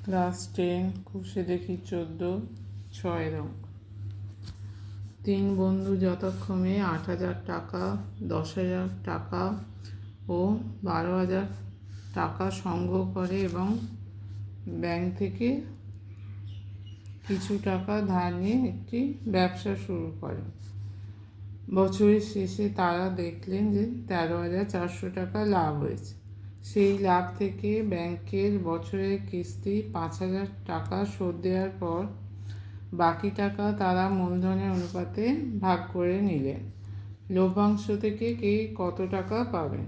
Class 10 খুশি দেখি 14 6 অঙ্ক। 3 বন্ধু যথাক্রমে 8,000 টাকা, 10,000 টাকা ও 12,000 টাকা সংগ্রহ করে এবং ব্যাংক থেকে কিছু টাকা ধার নিয়ে একটি ব্যবসা শুরু করে। বছরের শেষে তারা দেখলেন যে 13,400 টাকা লাভ হয়েছে। সেই লাভ থেকে ব্যাংকের বছরের কিস্তি 5,000 টাকা শোধ দেওয়ার পর বাকি টাকা তারা মূলধনের অনুপাতে ভাগ করে নিলেন। লভ্যাংশ থেকে কে কত টাকা পাবেন?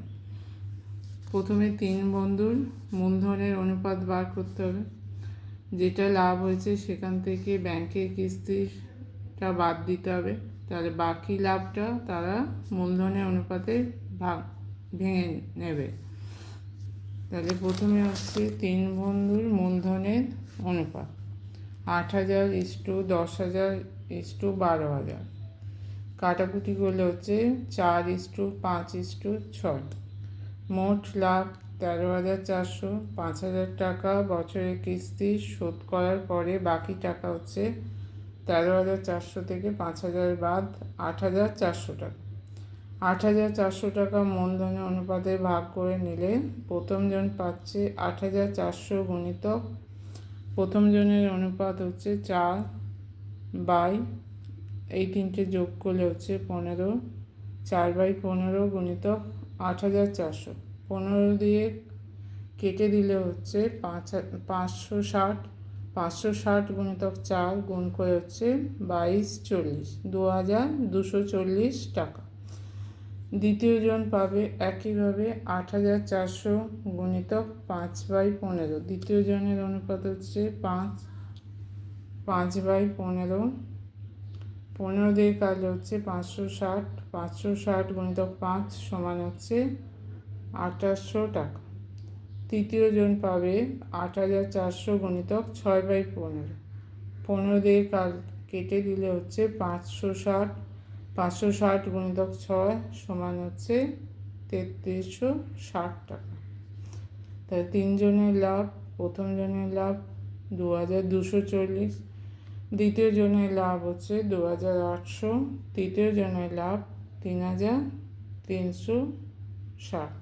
প্রথমে 3 বন্ধুর মূলধনের অনুপাত বার করতে হবে। যেটা লাভ হয়েছে সেখান থেকে ব্যাংকের কিস্তিটা বাদ দিতে হবে, তাহলে বাকি লাভটা তারা মূলধনের অনুপাতে ভেঙে নেবে। তাহলে প্রথমে হচ্ছে 3 বন্ধুর মূলধনের অনুপাত 8,000:10,000:12,000। কাটাকুটি করলে হচ্ছে 4:5:6। মোট লাভ 13,400। 5,000 টাকা বছরের কিস্তি শোধ করার পরে বাকি টাকা হচ্ছে 13,400 থেকে 5,000 বাদ 8,400 টাকা। 8,400 টাকা মূলধনের অনুপাতে ভাগ করে নিলে প্রথমজন পাচ্ছে 8,400 গুণিতক প্রথমজনের অনুপাত হচ্ছে 4/, এই তিনটে যোগ করলে হচ্ছে 15। 4/15 গুণিতক 8,400। 15 দিয়ে কেটে দিলে হচ্ছে 560। 560 গুণিতক 4 গুণ করে হচ্ছে 2240, 2,240 টাকা। দ্বিতীয়জন পাবে একইভাবে 8,400 গুণিতক 5/15। দ্বিতীয় জনের অনুপাত হচ্ছে 5/15। 15 দিয়ে কাটলে হচ্ছে 560। 560 গুণিতক 5 সমান হচ্ছে 2,800 টাকা। তৃতীয় জন পাবে 8,400 গুণিতক 6/15। 15 দিয়ে কেটে দিলে হচ্ছে 560। 560 গুণিতক 6 সমান হচ্ছে 3,360 টাকা। তাই 3 জনের লাভ, প্রথম জনের লাভ 2,240, দ্বিতীয় জনের লাভ হচ্ছে 2,800, তৃতীয় জনের লাভ 3,360।